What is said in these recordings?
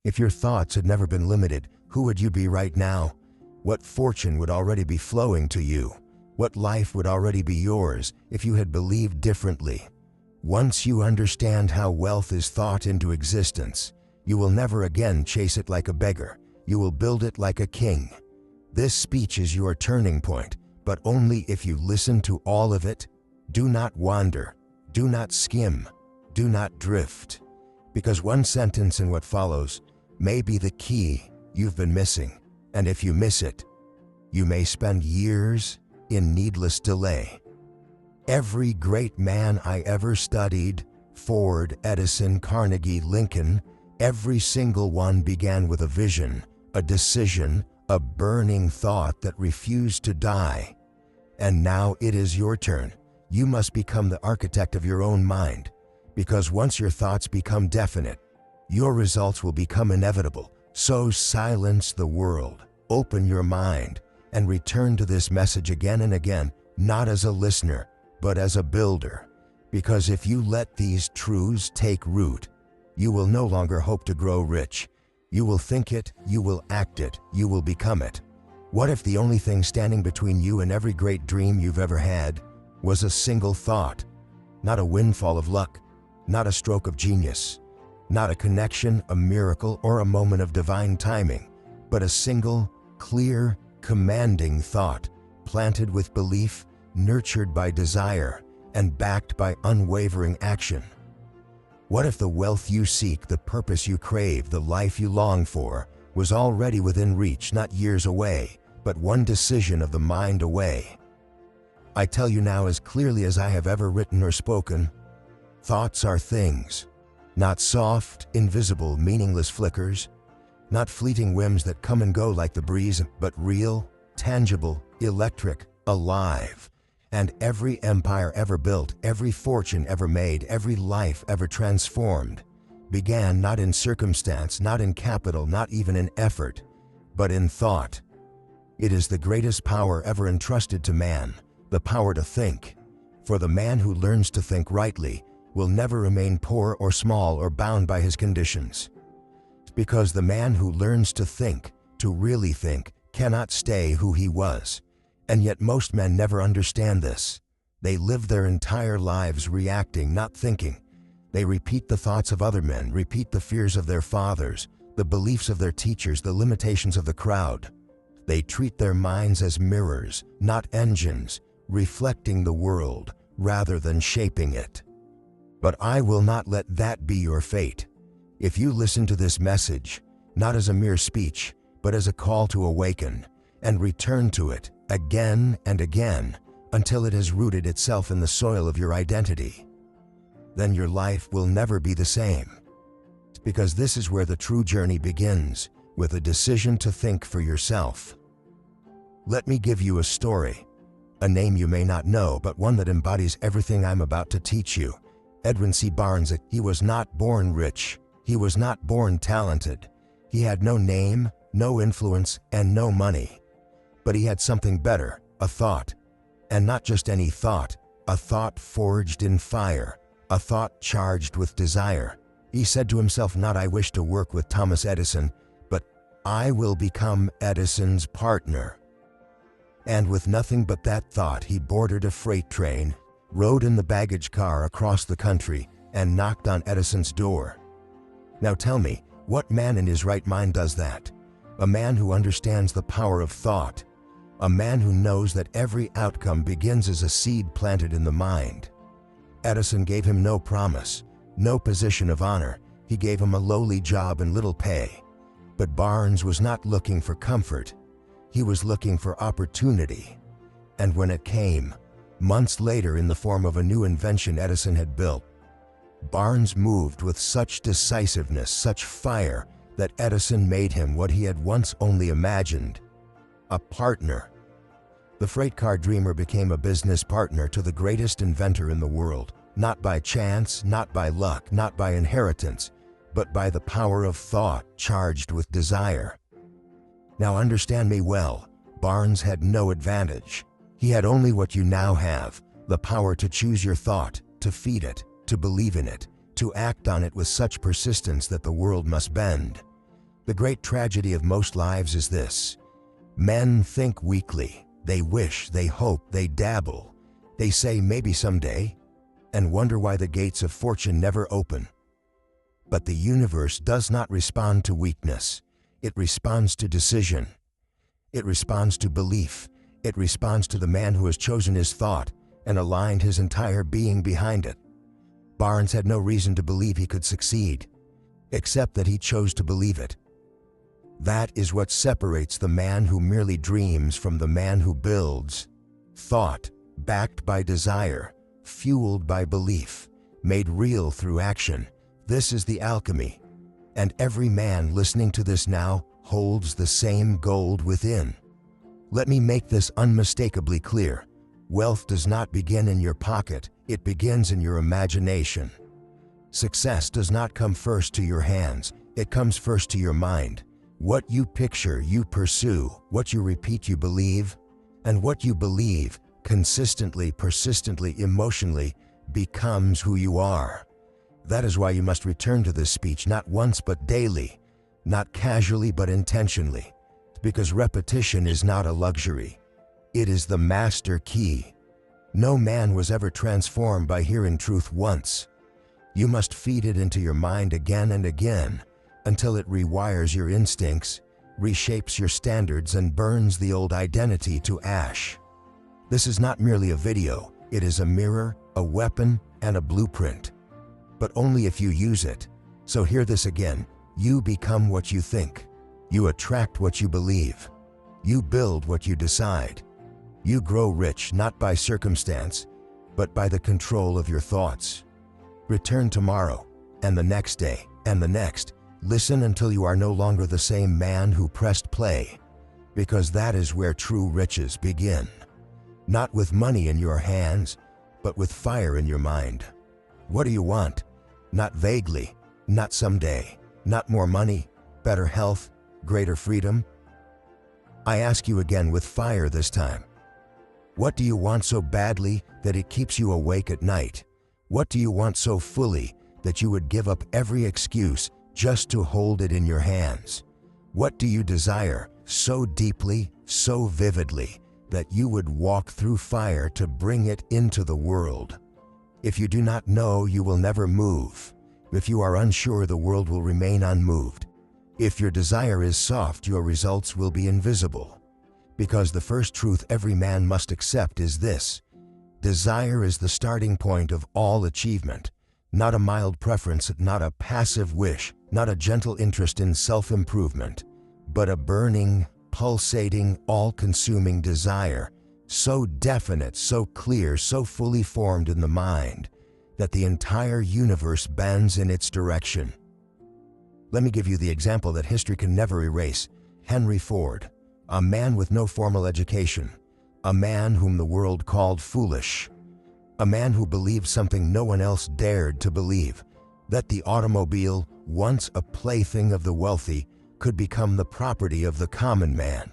If your thoughts had never been limited, who would you be right now? What fortune would already be flowing to you? What life would already be yours if you had believed differently? Once you understand how wealth is thought into existence, you will never again chase it like a beggar. You will build it like a king. This speech is your turning point, but only if you listen to all of it. Do not wander. Do not skim. Do not drift. Because one sentence in what follows may be the key you've been missing, and if you miss it, you may spend years in needless delay. Every great man I ever studied, Ford, Edison, Carnegie, Lincoln, every single one began with a vision, a decision, a burning thought that refused to die. And now it is your turn. You must become the architect of your own mind, because once your thoughts become definite, your results will become inevitable. So silence the world, open your mind, and return to this message again and again, not as a listener, but as a builder. Because if you let these truths take root, you will no longer hope to grow rich. You will think it, you will act it, you will become it. What if the only thing standing between you and every great dream you've ever had was a single thought? Not a windfall of luck, not a stroke of genius, not a connection, a miracle, or a moment of divine timing, but a single, clear, commanding thought, planted with belief, nurtured by desire, and backed by unwavering action. What if the wealth you seek, the purpose you crave, the life you long for, was already within reach, not years away, but one decision of the mind away? I tell you now as clearly as I have ever written or spoken, thoughts are things, not soft, invisible, meaningless flickers, not fleeting whims that come and go like the breeze, but real, tangible, electric, alive. And every empire ever built, every fortune ever made, every life ever transformed, began not in circumstance, not in capital, not even in effort, but in thought. It is the greatest power ever entrusted to man, the power to think. For the man who learns to think rightly will never remain poor or small or bound by his conditions. Because the man who learns to think, to really think, cannot stay who he was. And yet most men never understand this. They live their entire lives reacting, not thinking. They repeat the thoughts of other men, repeat the fears of their fathers, the beliefs of their teachers, the limitations of the crowd. They treat their minds as mirrors, not engines, reflecting the world rather than shaping it. But I will not let that be your fate. If you listen to this message, not as a mere speech, but as a call to awaken, and return to it again and again until it has rooted itself in the soil of your identity, then your life will never be the same. Because this is where the true journey begins, with a decision to think for yourself. Let me give you a story, a name you may not know, but one that embodies everything I'm about to teach you. Edwin C. Barnes. He was not born rich. He was not born talented. He had no name, no influence, and no money. But he had something better, a thought. And not just any thought, a thought forged in fire, a thought charged with desire. He said to himself, not I wish to work with Thomas Edison, but I will become Edison's partner. And with nothing but that thought, he boarded a freight train, rode in the baggage car across the country, and knocked on Edison's door. Now tell me, what man in his right mind does that? A man who understands the power of thought. A man who knows that every outcome begins as a seed planted in the mind. Edison gave him no promise, no position of honor. He gave him a lowly job and little pay. But Barnes was not looking for comfort. He was looking for opportunity. And when it came, months later in the form of a new invention Edison had built, Barnes moved with such decisiveness, such fire, that Edison made him what he had once only imagined, a partner. The freight car dreamer became a business partner to the greatest inventor in the world, not by chance, not by luck, not by inheritance, but by the power of thought charged with desire. Now understand me well, Barnes had no advantage. He had only what you now have, the power to choose your thought, to feed it, to believe in it, to act on it with such persistence that the world must bend. The great tragedy of most lives is this: men think weakly, they wish, they hope, they dabble, they say maybe someday, and wonder why the gates of fortune never open. But the universe does not respond to weakness. It responds to decision. It responds to belief. It responds to the man who has chosen his thought and aligned his entire being behind it. Barnes had no reason to believe he could succeed, except that he chose to believe it. That is what separates the man who merely dreams from the man who builds. Thought, backed by desire, fueled by belief, made real through action. This is the alchemy. And every man listening to this now holds the same gold within. Let me make this unmistakably clear. Wealth does not begin in your pocket, it begins in your imagination. Success does not come first to your hands, it comes first to your mind. What you picture, you pursue. What you repeat, you believe. And what you believe, consistently, persistently, emotionally, becomes who you are. That is why you must return to this speech not once but daily, not casually but intentionally, because repetition is not a luxury. It is the master key. No man was ever transformed by hearing truth once. You must feed it into your mind again and again, until it rewires your instincts, reshapes your standards, and burns the old identity to ash. This is not merely a video, it is a mirror, a weapon, and a blueprint. But only if you use it. So hear this again: you become what you think. You attract what you believe. You build what you decide. You grow rich not by circumstance, but by the control of your thoughts. Return tomorrow, and the next day, and the next. Listen until you are no longer the same man who pressed play, because that is where true riches begin. Not with money in your hands, but with fire in your mind. What do you want? Not vaguely, not someday, not more money, better health, greater freedom. I ask you again with fire this time. What do you want so badly that it keeps you awake at night? What do you want so fully that you would give up every excuse just to hold it in your hands? What do you desire so deeply, so vividly, that you would walk through fire to bring it into the world? If you do not know, you will never move. If you are unsure, the world will remain unmoved. If your desire is soft, your results will be invisible. Because the first truth every man must accept is this: desire is the starting point of all achievement. Not a mild preference, not a passive wish, not a gentle interest in self-improvement, but a burning, pulsating, all-consuming desire, so definite, so clear, so fully formed in the mind, that the entire universe bends in its direction. Let me give you the example that history can never erase. Henry Ford, a man with no formal education, a man whom the world called foolish, a man who believed something no one else dared to believe, that the automobile, once a plaything of the wealthy, could become the property of the common man.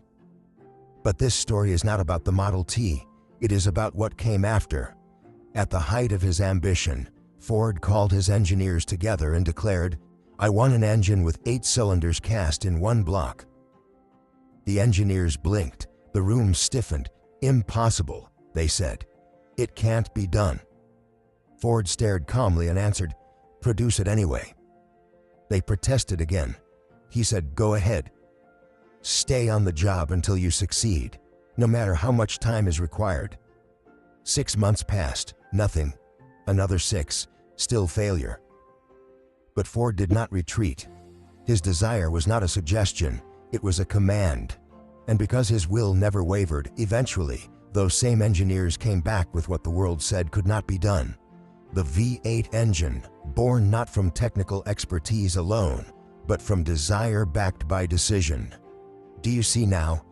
But this story is not about the Model T, it is about what came after. At the height of his ambition, Ford called his engineers together and declared, "I want an engine with 8 cylinders cast in one block." The engineers blinked, the room stiffened. "Impossible," they said. "It can't be done." Ford stared calmly and answered, "Produce it anyway." They protested again. He said, "Go ahead. Stay on the job until you succeed, no matter how much time is required." 6 months passed, nothing. Another 6, still failure. But Ford did not retreat. His desire was not a suggestion, it was a command. And because his will never wavered, eventually, those same engineers came back with what the world said could not be done. The V8 engine, born not from technical expertise alone, but from desire backed by decision. Do you see now?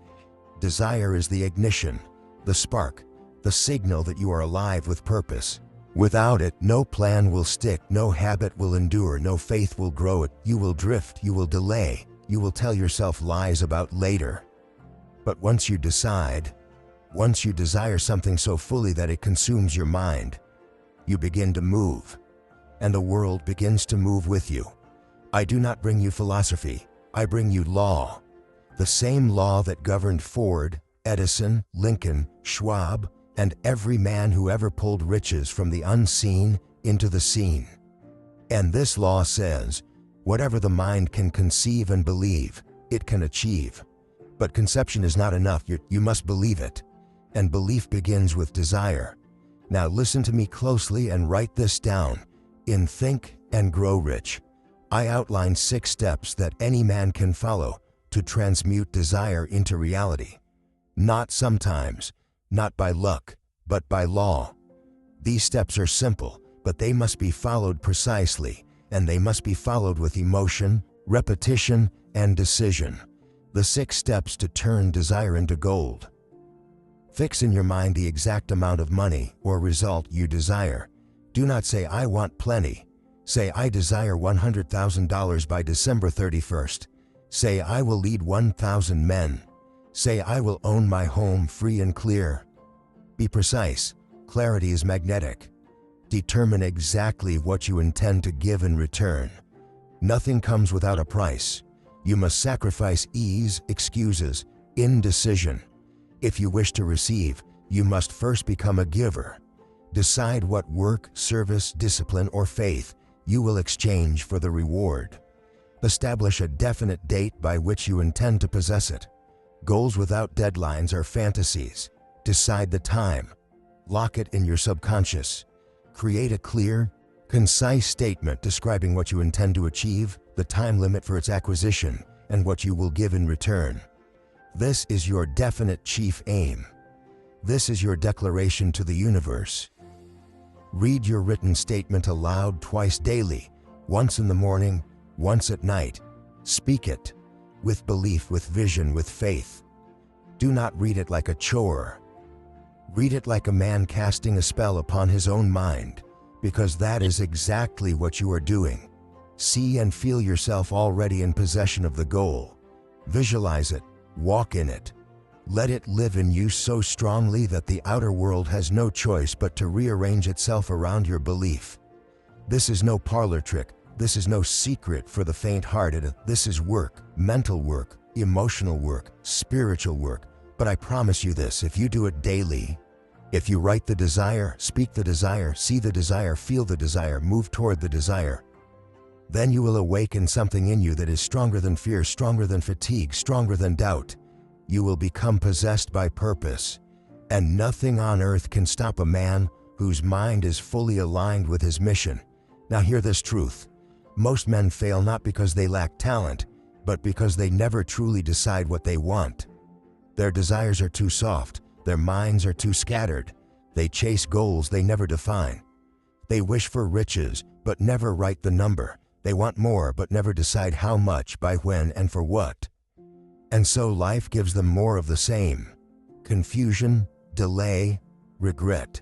Desire is the ignition, the spark, the signal that you are alive with purpose. Without it, no plan will stick, no habit will endure, no faith will grow. You will drift, you will delay, you will tell yourself lies about later. But once you decide, once you desire something so fully that it consumes your mind, you begin to move, and the world begins to move with you. I do not bring you philosophy, I bring you law. The same law that governed Ford, Edison, Lincoln, Schwab, and every man who ever pulled riches from the unseen into the seen. And this law says, whatever the mind can conceive and believe, it can achieve. But conception is not enough, you must believe it. And belief begins with desire. Now listen to me closely and write this down. In Think and Grow Rich, I outline 6 steps that any man can follow to transmute desire into reality. Not sometimes, not by luck, but by law. These steps are simple, but they must be followed precisely, and they must be followed with emotion, repetition, and decision. The 6 steps to turn desire into gold. Fix in your mind the exact amount of money or result you desire. Do not say, I want plenty. Say, I desire $100,000 by December 31st. Say, I will lead 1,000 men. Say, I will own my home free and clear. Be precise. Clarity is magnetic. Determine exactly what you intend to give in return. Nothing comes without a price. You must sacrifice ease, excuses, indecision. If you wish to receive, you must first become a giver. Decide what work, service, discipline, or faith you will exchange for the reward. Establish a definite date by which you intend to possess it. Goals without deadlines are fantasies. Decide the time. Lock it in your subconscious. Create a clear, concise statement describing what you intend to achieve, the time limit for its acquisition, and what you will give in return. This is your definite chief aim. This is your declaration to the universe. Read your written statement aloud twice daily, once in the morning, once at night. Speak it, with belief, with vision, with faith. Do not read it like a chore. Read it like a man casting a spell upon his own mind, because that is exactly what you are doing. See and feel yourself already in possession of the goal. Visualize it, walk in it. Let it live in you so strongly that the outer world has no choice but to rearrange itself around your belief. This is no parlor trick. This is no secret for the faint-hearted. This is work, mental work, emotional work, spiritual work. But I promise you this, if you do it daily, if you write the desire, speak the desire, see the desire, feel the desire, move toward the desire, then you will awaken something in you that is stronger than fear, stronger than fatigue, stronger than doubt. You will become possessed by purpose, and nothing on earth can stop a man whose mind is fully aligned with his mission. Now hear this truth. Most men fail not because they lack talent, but because they never truly decide what they want. Their desires are too soft, their minds are too scattered. They chase goals they never define. They wish for riches, but never write the number. They want more, but never decide how much, by when, and for what. And so life gives them more of the same: confusion, delay, regret.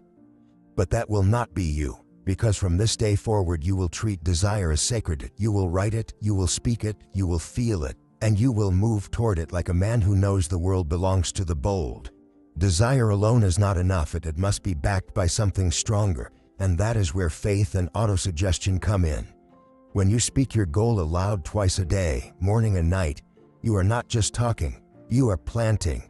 But that will not be you, because from this day forward you will treat desire as sacred. You will write it, you will speak it, you will feel it, and you will move toward it like a man who knows the world belongs to the bold. Desire alone is not enough, it must be backed by something stronger, and that is where faith and autosuggestion come in. When you speak your goal aloud twice a day, morning and night, you are not just talking, you are planting.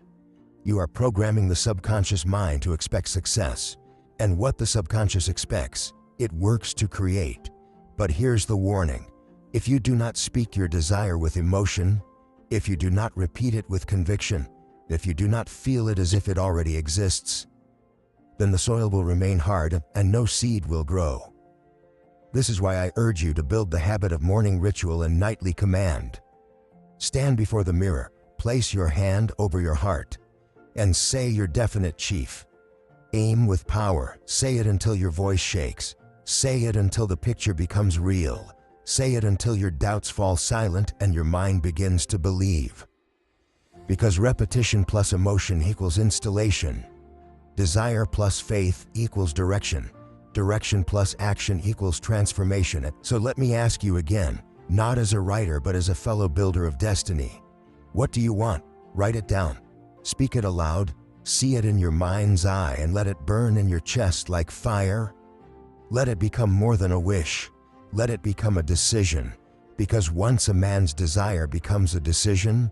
You are programming the subconscious mind to expect success. And what the subconscious expects, it works to create. But here's the warning. If you do not speak your desire with emotion, if you do not repeat it with conviction, if you do not feel it as if it already exists, then the soil will remain hard and no seed will grow. This is why I urge you to build the habit of morning ritual and nightly command. Stand before the mirror, place your hand over your heart, and say your definite chief. Aim with power, say it until your voice shakes. Say it until the picture becomes real. Say it until your doubts fall silent and your mind begins to believe. Because repetition plus emotion equals installation. Desire plus faith equals direction. Direction plus action equals transformation. So let me ask you again, not as a writer but as a fellow builder of destiny. What do you want? Write it down. Speak it aloud. See it in your mind's eye and let it burn in your chest like fire. Let it become more than a wish. Let it become a decision. Because once a man's desire becomes a decision,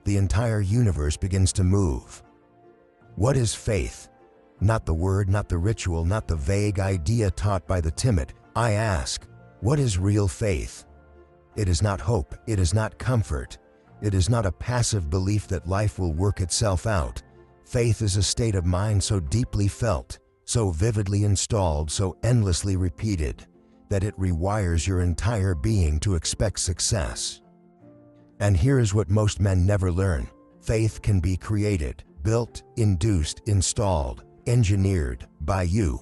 the entire universe begins to move. What is faith? Not the word, not the ritual, not the vague idea taught by the timid. I ask, what is real faith? It is not hope, it is not comfort, it is not a passive belief that life will work itself out. Faith is a state of mind so deeply felt, so vividly installed, so endlessly repeated, that it rewires your entire being to expect success. And here is what most men never learn. Faith can be created, built, induced, installed, engineered by you.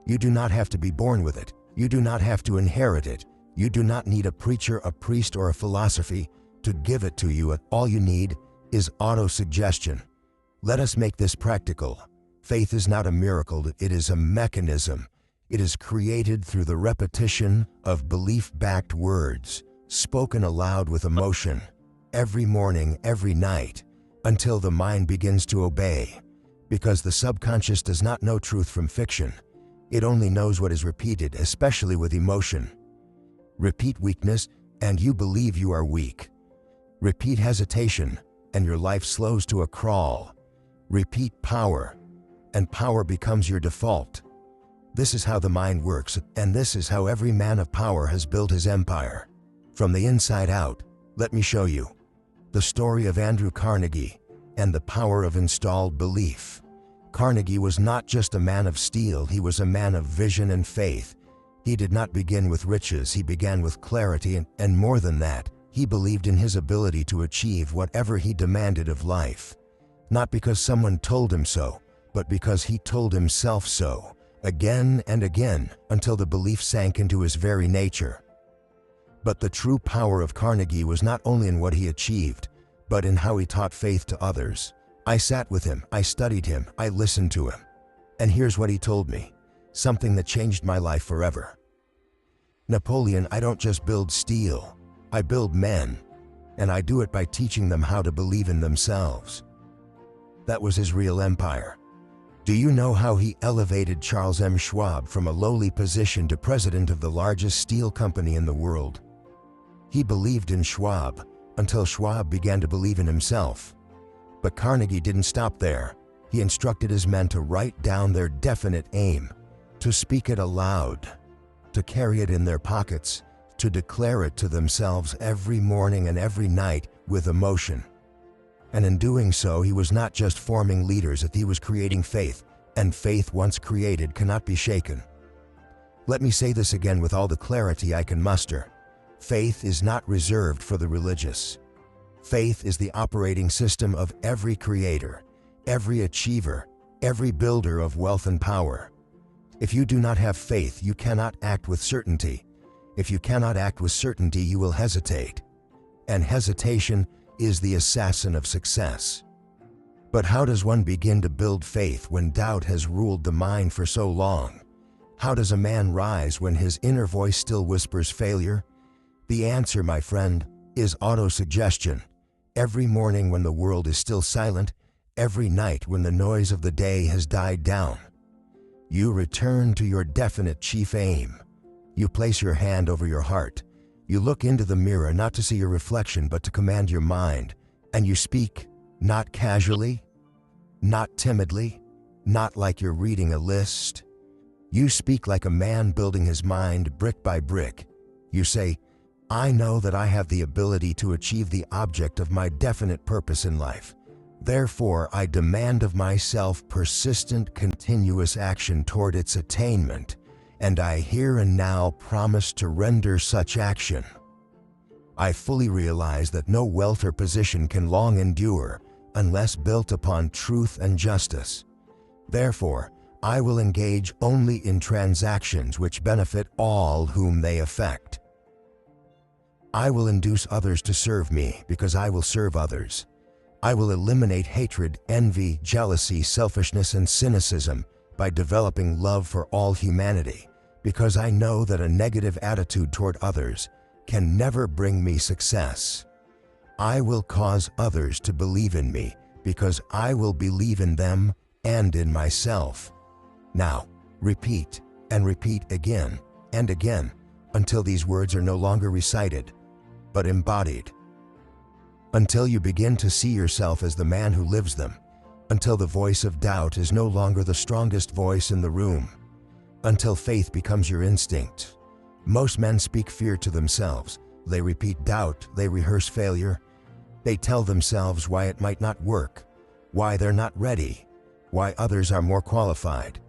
You do not have to be born with it. You do not have to inherit it. You do not need a preacher, a priest, or a philosophy to give it to you. All you need is auto-suggestion. Let us make this practical. Faith is not a miracle, it is a mechanism. It is created through the repetition of belief-backed words, spoken aloud with emotion, every morning, every night, until the mind begins to obey. Because the subconscious does not know truth from fiction. It only knows what is repeated, especially with emotion. Repeat weakness, and you believe you are weak. Repeat hesitation, and your life slows to a crawl. Repeat power, and power becomes your default. This is how the mind works, and this is how every man of power has built his empire. From the inside out, let me show you. The story of Andrew Carnegie and the power of installed belief. Carnegie was not just a man of steel, he was a man of vision and faith. He did not begin with riches, he began with clarity, and more than that, he believed in his ability to achieve whatever he demanded of life. Not because someone told him so, but because he told himself so, again and again, until the belief sank into his very nature. But the true power of Carnegie was not only in what he achieved, but in how he taught faith to others. I sat with him, I studied him, I listened to him. And here's what he told me, something that changed my life forever. Napoleon, I don't just build steel, I build men, and I do it by teaching them how to believe in themselves. That was his real empire. Do you know how he elevated Charles M. Schwab from a lowly position to president of the largest steel company in the world? He believed in Schwab until Schwab began to believe in himself. But Carnegie didn't stop there. He instructed his men to write down their definite aim, to speak it aloud, to carry it in their pockets, to declare it to themselves every morning and every night with emotion. And in doing so, he was not just forming leaders, he was creating faith, and faith once created cannot be shaken. Let me say this again with all the clarity I can muster. Faith is not reserved for the religious. Faith is the operating system of every creator, every achiever, every builder of wealth and power. If you do not have faith, you cannot act with certainty. If you cannot act with certainty, you will hesitate. And hesitation is the assassin of success. But how does one begin to build faith when doubt has ruled the mind for so long? How does a man rise when his inner voice still whispers failure? The answer, my friend, is autosuggestion. Every morning when the world is still silent, every night when the noise of the day has died down, you return to your definite chief aim. You place your hand over your heart. You look into the mirror not to see your reflection but to command your mind, and you speak, not casually, not timidly, not like you're reading a list. You speak like a man building his mind brick by brick. You say, I know that I have the ability to achieve the object of my definite purpose in life. Therefore, I demand of myself persistent, continuous action toward its attainment, and I here and now promise to render such action. I fully realize that no wealth or position can long endure unless built upon truth and justice. Therefore, I will engage only in transactions which benefit all whom they affect. I will induce others to serve me because I will serve others. I will eliminate hatred, envy, jealousy, selfishness, and cynicism by developing love for all humanity, because I know that a negative attitude toward others can never bring me success. I will cause others to believe in me because I will believe in them and in myself. Now, repeat and repeat again and again until these words are no longer recited. but embodied. Until you begin to see yourself as the man who lives them, until the voice of doubt is no longer the strongest voice in the room, until faith becomes your instinct. Most men speak fear to themselves. They repeat doubt, they rehearse failure. They tell themselves why it might not work, why they're not ready, why others are more qualified.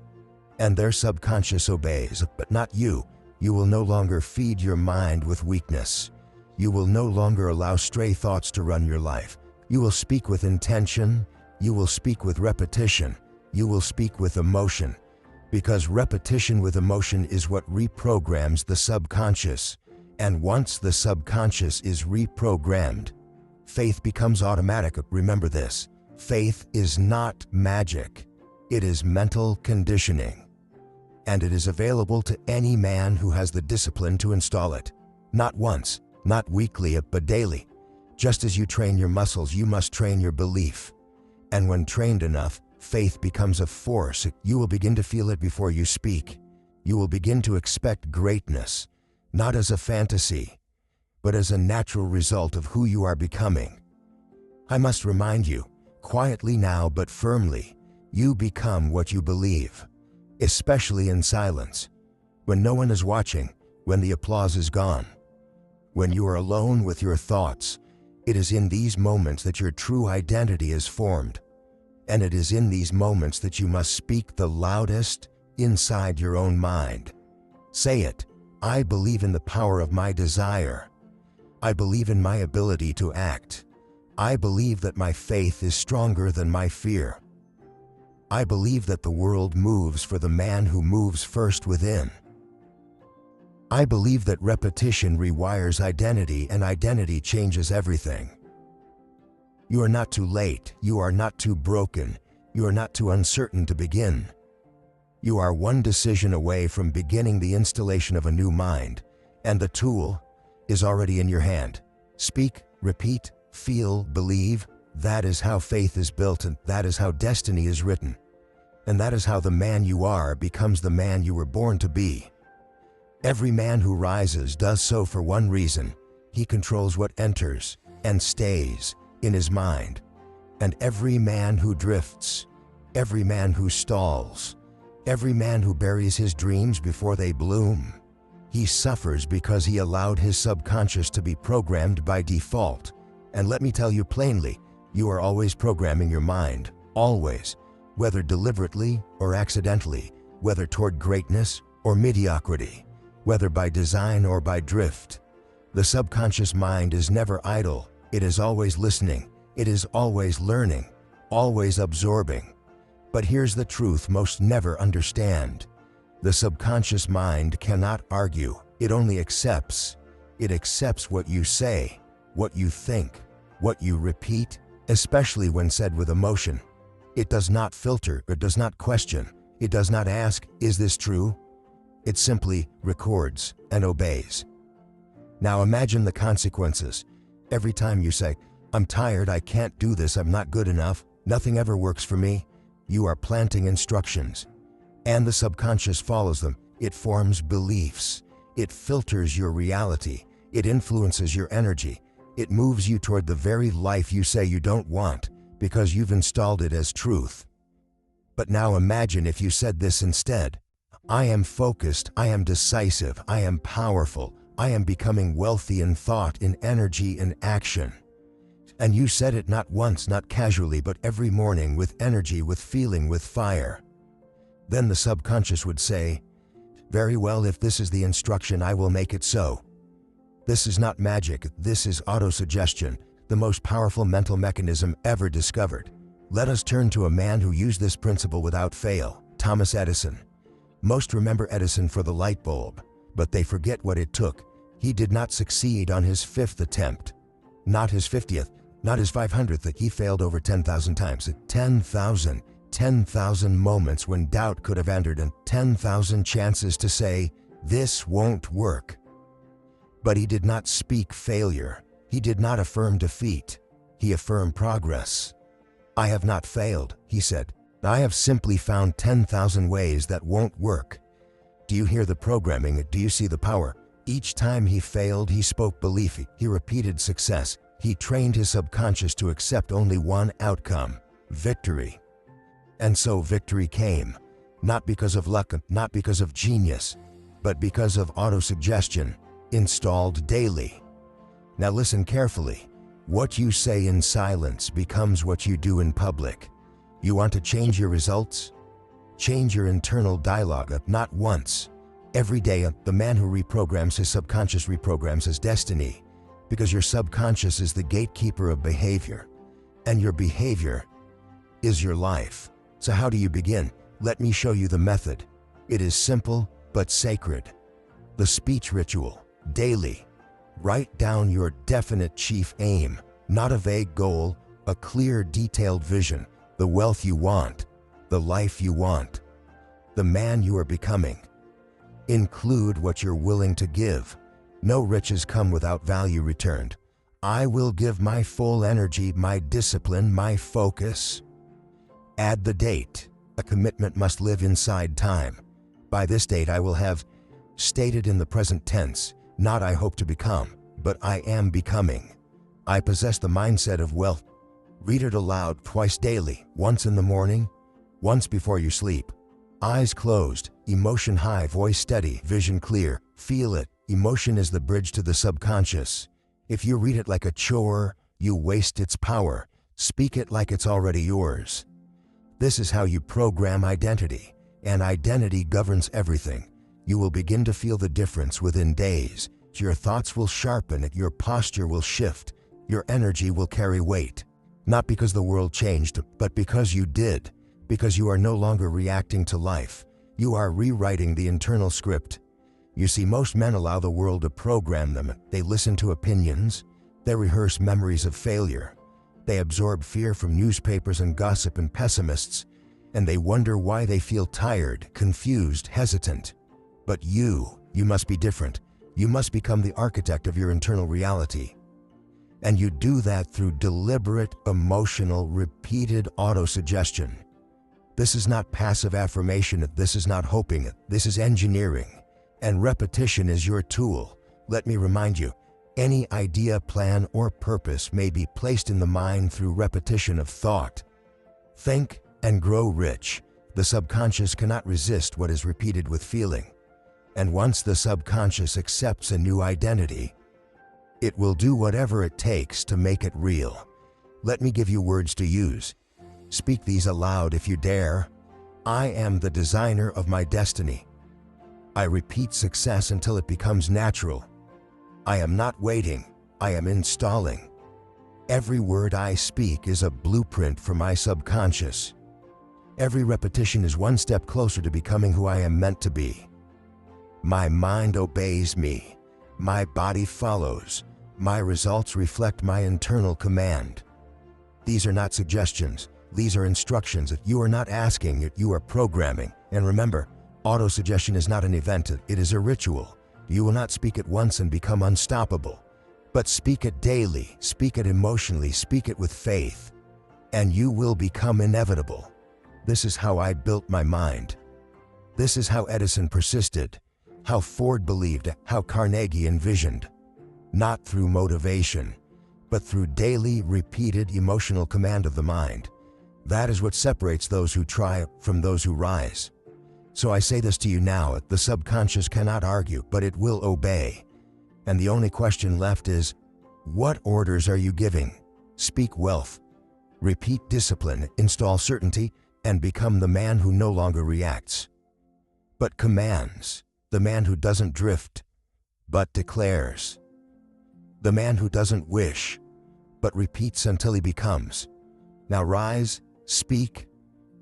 And their subconscious obeys, but not you. You will no longer feed your mind with weakness. You will no longer allow stray thoughts to run your life. You will speak with intention. You will speak with repetition. You will speak with emotion. Because repetition with emotion is what reprograms the subconscious. And once the subconscious is reprogrammed, faith becomes automatic. Remember this, faith is not magic. It is mental conditioning. And it is available to any man who has the discipline to install it. Not once, not weekly, but daily. Just as you train your muscles, you must train your belief. And when trained enough, faith becomes a force. You will begin to feel it before you speak. You will begin to expect greatness, not as a fantasy, but as a natural result of who you are becoming. I must remind you, quietly now but firmly, you become what you believe, especially in silence, when no one is watching, when the applause is gone, when you are alone with your thoughts. It is in these moments that your true identity is formed. And it is in these moments that you must speak the loudest inside your own mind. Say it, I believe in the power of my desire. I believe in my ability to act. I believe that my faith is stronger than my fear. I believe that the world moves for the man who moves first within. I believe that repetition rewires identity, and identity changes everything. You are not too late. You are not too broken. You are not too uncertain to begin. You are one decision away from beginning the installation of a new mind, and the tool is already in your hand. Speak, repeat, feel, believe. That is how faith is built, and that is how destiny is written. And that is how the man you are becomes the man you were born to be. Every man who rises does so for one reason. He controls what enters and stays in his mind. And every man who drifts, every man who stalls, every man who buries his dreams before they bloom, he suffers because he allowed his subconscious to be programmed by default. And let me tell you plainly, you are always programming your mind, always, whether deliberately or accidentally, whether toward greatness or mediocrity, whether by design or by drift. The subconscious mind is never idle. It is always listening. It is always learning, always absorbing. But here's the truth most never understand. The subconscious mind cannot argue. It only accepts. It accepts what you say, what you think, what you repeat, especially when said with emotion. It does not filter. It does not question. It does not ask, is this true? It simply records and obeys. Now imagine the consequences. Every time you say, I'm tired, I can't do this, I'm not good enough, nothing ever works for me, you are planting instructions. And the subconscious follows them. It forms beliefs. It filters your reality. It influences your energy. It moves you toward the very life you say you don't want because you've installed it as truth. But now imagine if you said this instead. I am focused, I am decisive, I am powerful, I am becoming wealthy in thought, in energy, in action. And you said it not once, not casually, but every morning with energy, with feeling, with fire. Then the subconscious would say, very well, if this is the instruction, I will make it so. This is not magic, this is autosuggestion, the most powerful mental mechanism ever discovered. Let us turn to a man who used this principle without fail, Thomas Edison. Most remember Edison for the light bulb, but they forget what it took. He did not succeed on his 5th attempt, not his 50th, not his 500th. He failed over 10,000 times. 10,000 moments when doubt could have entered, and 10,000 chances to say, this won't work. But he did not speak failure. He did not affirm defeat. He affirmed progress. I have not failed, he said. I have simply found 10,000 ways that won't work. Do you hear the programming? Do you see the power? Each time he failed, he spoke belief. He repeated success. He trained his subconscious to accept only one outcome: victory. And so victory came, not because of luck, not because of genius, but because of autosuggestion, installed daily. Now listen carefully. What you say in silence becomes what you do in public. You want to change your results? Change your internal dialogue, not once. Every day, the man who reprograms his subconscious reprograms his destiny, because your subconscious is the gatekeeper of behavior, and your behavior is your life. So how do you begin? Let me show you the method. It is simple but sacred. The speech ritual, daily. Write down your definite chief aim, not a vague goal, a clear, detailed vision, the wealth you want, the life you want, the man you are becoming. Include what you're willing to give. No riches come without value returned. I will give my full energy, my discipline, my focus. Add the date. A commitment must live inside time. By this date I will have stated in the present tense, not I hope to become, but I am becoming. I possess the mindset of wealth. Read it aloud twice daily, once in the morning, once before you sleep. Eyes closed, emotion high, voice steady, vision clear. Feel it. Emotion is the bridge to the subconscious. If you read it like a chore, you waste its power. Speak it like it's already yours. This is how you program identity, and identity governs everything. You will begin to feel the difference within days. Your thoughts will sharpen, your posture will shift, your energy will carry weight. Not because the world changed, but because you did. Because you are no longer reacting to life. You are rewriting the internal script. You see, most men allow the world to program them. They listen to opinions. They rehearse memories of failure. They absorb fear from newspapers and gossip and pessimists. And they wonder why they feel tired, confused, hesitant. But you must be different. You must become the architect of your internal reality. And you do that through deliberate, emotional, repeated autosuggestion. This is not passive affirmation. This is not hoping. This is engineering. And repetition is your tool. Let me remind you, any idea, plan, or purpose may be placed in the mind through repetition of thought. Think and grow rich. The subconscious cannot resist what is repeated with feeling. And once the subconscious accepts a new identity, it will do whatever it takes to make it real. Let me give you words to use. Speak these aloud if you dare. I am the designer of my destiny. I repeat success until it becomes natural. I am not waiting, I am installing. Every word I speak is a blueprint for my subconscious. Every repetition is one step closer to becoming who I am meant to be. My mind obeys me. My body follows. My results reflect my internal command. These are not suggestions. These are instructions. You are not asking, you are programming. And remember, autosuggestion is not an event, it is a ritual. You will not speak it once and become unstoppable. But speak it daily, speak it emotionally, speak it with faith, and you will become inevitable. This is how I built my mind. This is how Edison persisted, how Ford believed, how Carnegie envisioned. Not through motivation, but through daily, repeated emotional command of the mind. That is what separates those who try from those who rise. So I say this to you now, the subconscious cannot argue, but it will obey. And the only question left is, what orders are you giving? Speak wealth, repeat discipline, install certainty, and become the man who no longer reacts, but commands. The man who doesn't drift, but declares. The man who doesn't wish, but repeats until he becomes. Now rise, speak,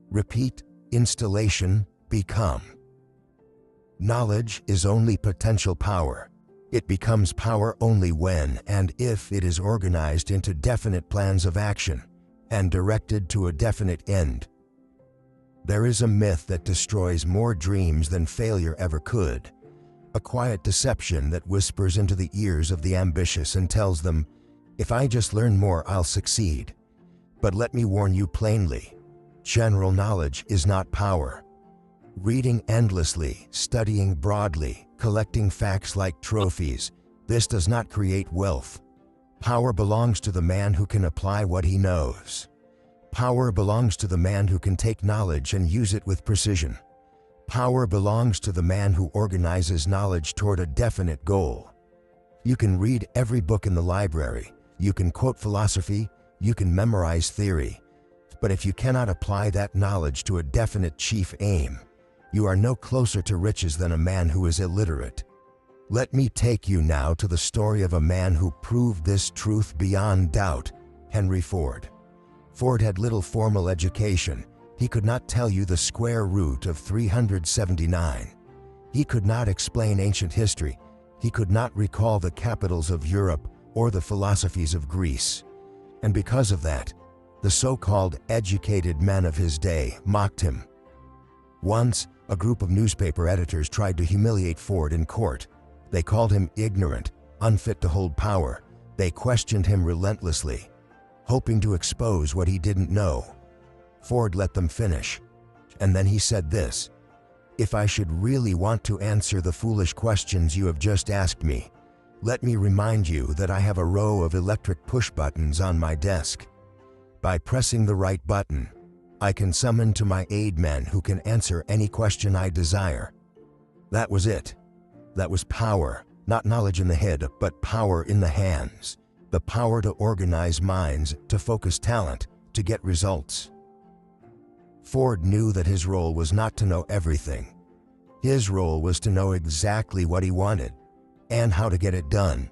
repeat, installation, become. Knowledge is only potential power. It becomes power only when and if it is organized into definite plans of action and directed to a definite end. There is a myth that destroys more dreams than failure ever could. A quiet deception that whispers into the ears of the ambitious and tells them, if I just learn more, I'll succeed. But let me warn you plainly, general knowledge is not power. Reading endlessly, studying broadly, collecting facts like trophies. This does not create wealth. Power belongs to the man who can apply what he knows. Power belongs to the man who can take knowledge and use it with precision. Power belongs to the man who organizes knowledge toward a definite goal. You can read every book in the library, you can quote philosophy, you can memorize theory, but if you cannot apply that knowledge to a definite chief aim, you are no closer to riches than a man who is illiterate. Let me take you now to the story of a man who proved this truth beyond doubt, Henry Ford. Ford had little formal education. He could not tell you the square root of 379. He could not explain ancient history. He could not recall the capitals of Europe or the philosophies of Greece. And because of that, the so-called educated men of his day mocked him. Once, a group of newspaper editors tried to humiliate Ford in court. They called him ignorant, unfit to hold power. They questioned him relentlessly, hoping to expose what he didn't know. Ford let them finish, and then he said this: "If I should really want to answer the foolish questions you have just asked me, let me remind you that I have a row of electric push buttons on my desk. By pressing the right button, I can summon to my aid men who can answer any question I desire." That was it. That was power, not knowledge in the head, but power in the hands. The power to organize minds, to focus talent, to get results. Ford knew that his role was not to know everything. His role was to know exactly what he wanted and how to get it done.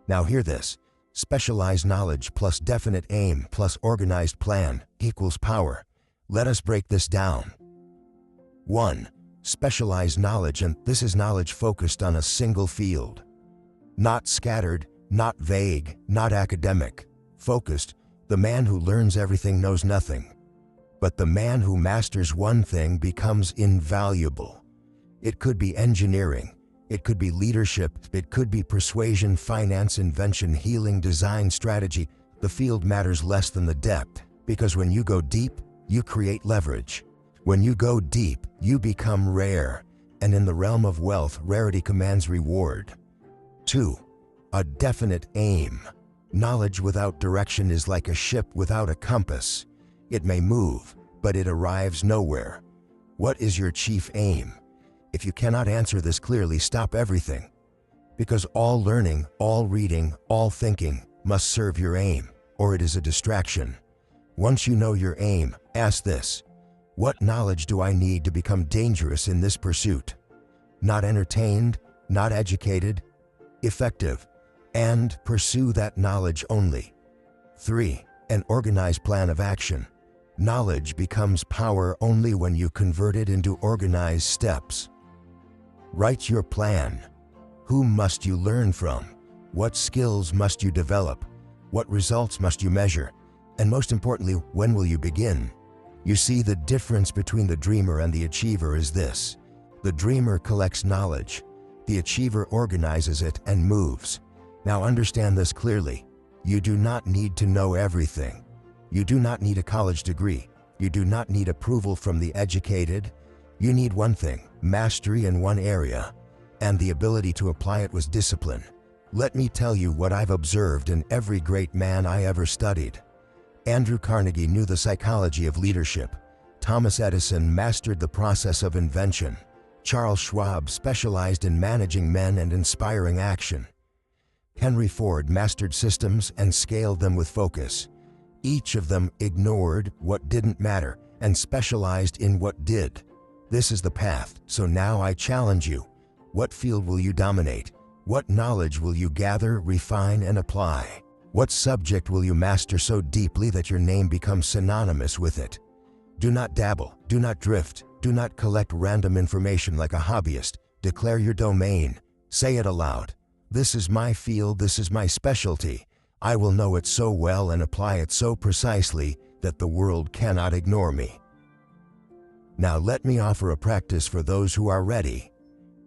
Now hear this: specialized knowledge plus definite aim plus organized plan equals power. Let us break this down. 1. Specialized knowledge, and this is knowledge focused on a single field. Not scattered, not vague, not academic. Focused. The man who learns everything knows nothing. But the man who masters one thing becomes invaluable. It could be engineering, it could be leadership, it could be persuasion, finance, invention, healing, design, strategy. The field matters less than the depth, because when you go deep, you create leverage. When you go deep, you become rare, and in the realm of wealth, rarity commands reward. 2. A definite aim. Knowledge without direction is like a ship without a compass. It may move, but it arrives nowhere. What is your chief aim? If you cannot answer this clearly, stop everything. Because all learning, all reading, all thinking must serve your aim, or it is a distraction. Once you know your aim, ask this: what knowledge do I need to become dangerous in this pursuit? Not entertained, not educated, effective, and pursue that knowledge only. 3. An organized plan of action. Knowledge becomes power only when you convert it into organized steps. Write your plan. Who must you learn from? What skills must you develop? What results must you measure? And most importantly, when will you begin? You see, the difference between the dreamer and the achiever is this: the dreamer collects knowledge, the achiever organizes it and moves. Now understand this clearly: you do not need to know everything. You do not need a college degree. You do not need approval from the educated. You need one thing: mastery in one area, and the ability to apply it was discipline. Let me tell you what I've observed in every great man I ever studied. Andrew Carnegie knew the psychology of leadership. Thomas Edison mastered the process of invention. Charles Schwab specialized in managing men and inspiring action. Henry Ford mastered systems and scaled them with focus. Each of them ignored what didn't matter and specialized in what did. This is the path, so now I challenge you. What field will you dominate? What knowledge will you gather, refine, and apply? What subject will you master so deeply that your name becomes synonymous with it? Do not dabble, do not drift, do not collect random information like a hobbyist. Declare your domain. Say it aloud: this is my field, this is my specialty. I will know it so well and apply it so precisely that the world cannot ignore me. Now let me offer a practice for those who are ready.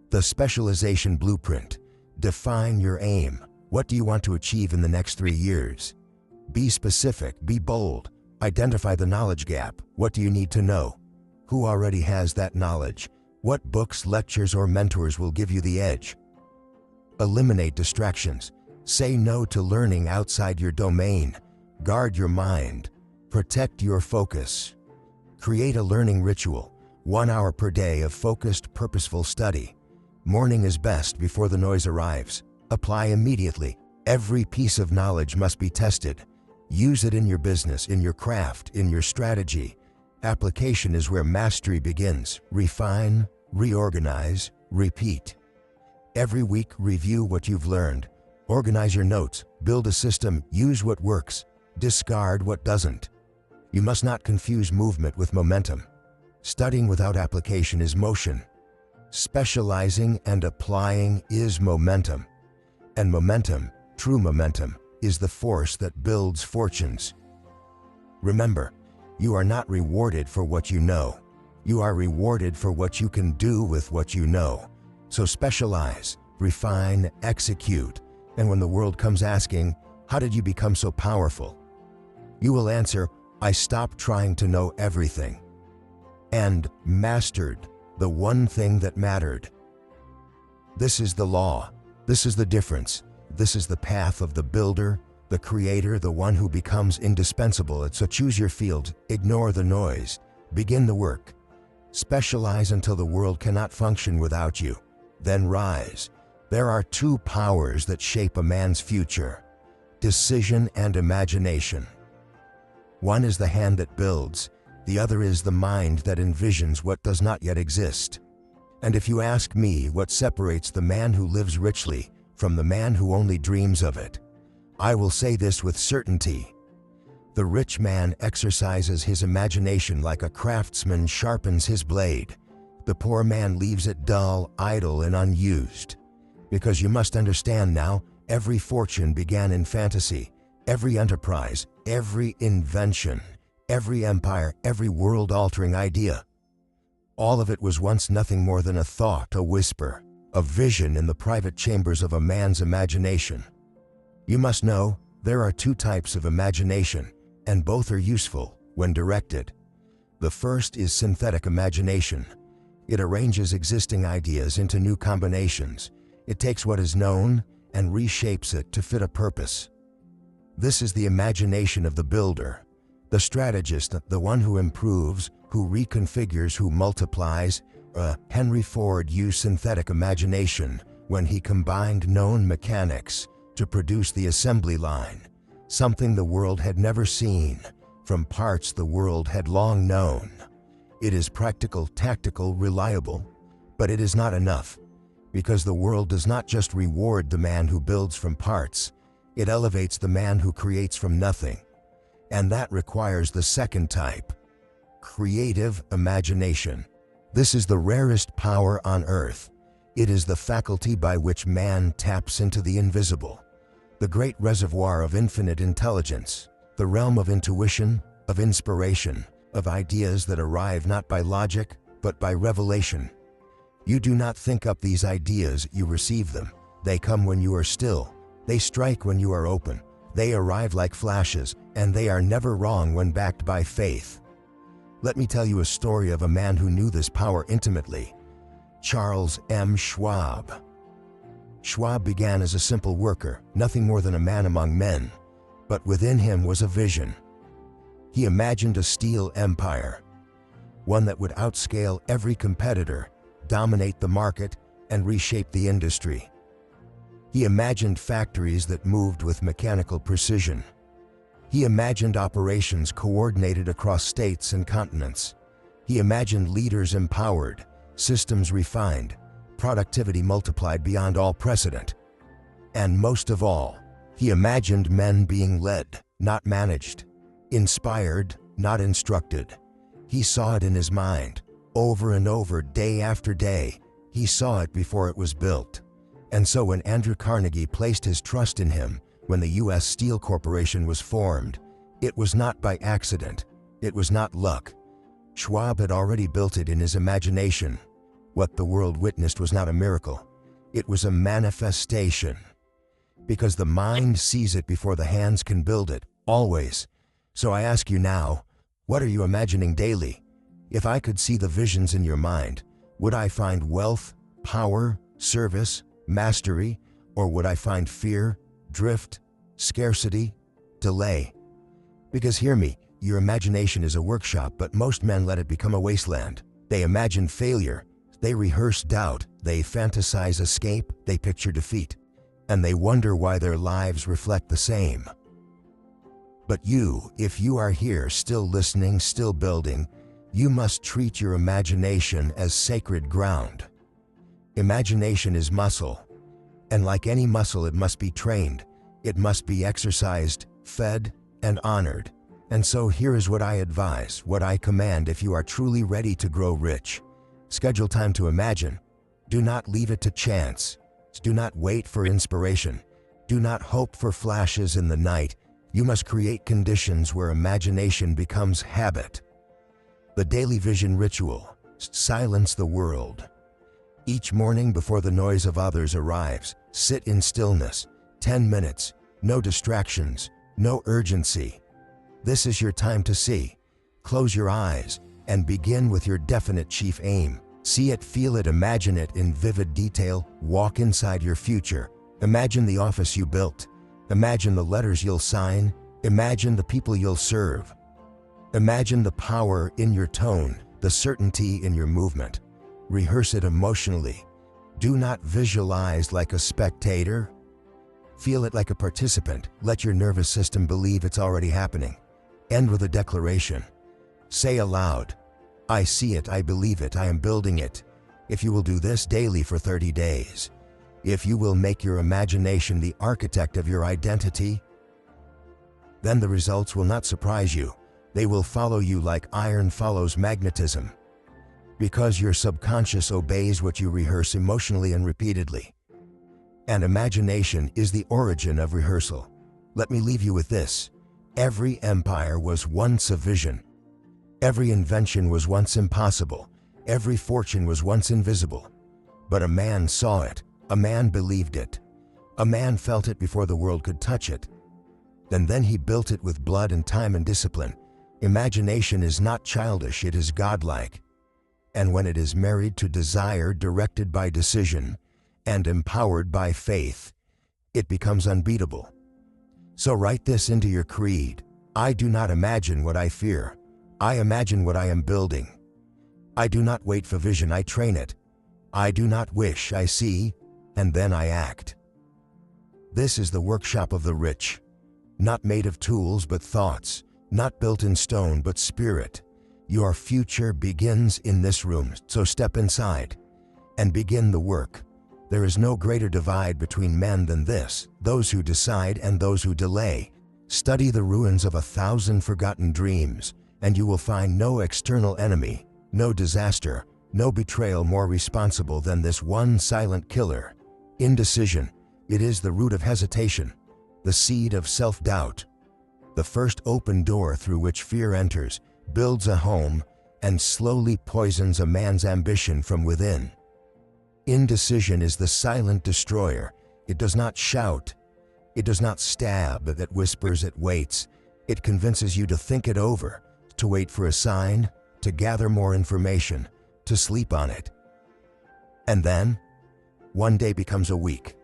The specialization blueprint. Define your aim. What do you want to achieve in the next 3 years? Be specific, be bold. Identify the knowledge gap. What do you need to know? Who already has that knowledge? What books, lectures, or mentors will give you the edge? Eliminate distractions. Say no to learning outside your domain. Guard your mind. Protect your focus. Create a learning ritual. 1 hour per day of focused, purposeful study. Morning is best before the noise arrives. Apply immediately. Every piece of knowledge must be tested. Use it in your business, in your craft, in your strategy. Application is where mastery begins. Refine, reorganize, repeat. Every week, review what you've learned. Organize your notes. Build a system. Use what works. Discard what doesn't. You must not confuse movement with momentum. Studying without application is motion. Specializing and applying is momentum. And momentum, true momentum, is the force that builds fortunes. Remember, you are not rewarded for what you know. You are rewarded for what you can do with what you know. So specialize, refine, execute, and when the world comes asking, how did you become so powerful? You will answer, I stopped trying to know everything and mastered the one thing that mattered. This is the law. This is the difference. This is the path of the builder, the creator, the one who becomes indispensable. So choose your field, ignore the noise, begin the work. Specialize until the world cannot function without you. Then rise. There are 2 powers that shape a man's future: decision and imagination. One is the hand that builds, the other is the mind that envisions what does not yet exist. And if you ask me what separates the man who lives richly from the man who only dreams of it, I will say this with certainty. The rich man exercises his imagination like a craftsman sharpens his blade. The poor man leaves it dull, idle, and unused. Because you must understand now, every fortune began in fantasy. Every enterprise, every invention, every empire, every world-altering idea. All of it was once nothing more than a thought, a whisper, a vision in the private chambers of a man's imagination. You must know, there are 2 types of imagination, and both are useful when directed. The first is synthetic imagination. It arranges existing ideas into new combinations. It takes what is known and reshapes it to fit a purpose. This is the imagination of the builder, the strategist, the one who improves, who reconfigures, who multiplies. Henry Ford used synthetic imagination when he combined known mechanics to produce the assembly line, something the world had never seen, from parts the world had long known. It is practical, tactical, reliable, but it is not enough, because the world does not just reward the man who builds from parts, it elevates the man who creates from nothing. And that requires the second type, creative imagination. This is the rarest power on earth. It is the faculty by which man taps into the invisible, the great reservoir of infinite intelligence, the realm of intuition, of inspiration, of ideas that arrive not by logic, but by revelation. You do not think up these ideas, you receive them. They come when you are still. They strike when you are open. They arrive like flashes, and they are never wrong when backed by faith. Let me tell you a story of a man who knew this power intimately. Charles M. Schwab. Schwab began as a simple worker, nothing more than a man among men, but within him was a vision. He imagined a steel empire, one that would outscale every competitor, dominate the market, and reshape the industry. He imagined factories that moved with mechanical precision. He imagined operations coordinated across states and continents. He imagined leaders empowered, systems refined, productivity multiplied beyond all precedent. And most of all, he imagined men being led, not managed, inspired, not instructed. He saw it in his mind, over and over, day after day. He saw it before it was built. And so when Andrew Carnegie placed his trust in him, when the U.S. Steel Corporation was formed, it was not by accident. It was not luck. Schwab had already built it in his imagination. What the world witnessed was not a miracle. It was a manifestation. Because the mind sees it before the hands can build it, always. So I ask you now, what are you imagining daily? If I could see the visions in your mind, Would I find wealth, power, service, mastery, or would I find fear, drift, scarcity, delay? Because hear me, your imagination is a workshop, but most men let it become a wasteland. They imagine failure, they rehearse doubt, they fantasize escape, they picture defeat, and they wonder why their lives reflect the same. But you, if you are here still listening, still building, you must treat your imagination as sacred ground. Imagination is muscle, and like any muscle, it must be trained, it must be exercised, fed, and honored. And so here is what I advise, what I command if you are truly ready to grow rich. Schedule time to imagine. Do not leave it to chance. Do not wait for inspiration. Do not hope for flashes in the night. You must create conditions where imagination becomes habit. The daily vision ritual. Silence the world. Each morning before the noise of others arrives, sit in stillness. 10 minutes. No distractions. No urgency. This is your time to see. Close your eyes and begin with your definite chief aim. See it, feel it, imagine it in vivid detail. Walk inside your future. Imagine the office you built. Imagine the letters you'll sign. Imagine the people you'll serve. Imagine the power in your tone, the certainty in your movement. Rehearse it emotionally. Do not visualize like a spectator. Feel it like a participant. Let your nervous system believe it's already happening. End with a declaration. Say aloud, I see it, I believe it, I am building it. If you will do this daily for 30 days, if you will make your imagination the architect of your identity, then the results will not surprise you. They will follow you like iron follows magnetism. Because your subconscious obeys what you rehearse emotionally and repeatedly. And imagination is the origin of rehearsal. Let me leave you with this. Every empire was once a vision. Every invention was once impossible. Every fortune was once invisible. But a man saw it. A man believed it. A man felt it before the world could touch it. And then he built it with blood and time and discipline. Imagination is not childish, it is godlike. And when it is married to desire, directed by decision, and empowered by faith, it becomes unbeatable. So write this into your creed. I do not imagine what I fear. I imagine what I am building. I do not wait for vision, I train it. I do not wish, I see, and then I act. This is the workshop of the rich. Not made of tools but thoughts. Not built in stone but spirit. Your future begins in this room, so step inside and begin the work. There is no greater divide between men than this, those who decide and those who delay. Study the ruins of 1,000 forgotten dreams, and you will find no external enemy, no disaster, no betrayal more responsible than this one silent killer. Indecision. It is the root of hesitation, the seed of self-doubt, the first open door through which fear enters, builds a home, and slowly poisons a man's ambition from within. Indecision is the silent destroyer. It does not shout. It does not stab, it whispers, it waits. It convinces you to think it over, to wait for a sign, to gather more information, to sleep on it. And then, one day becomes a week.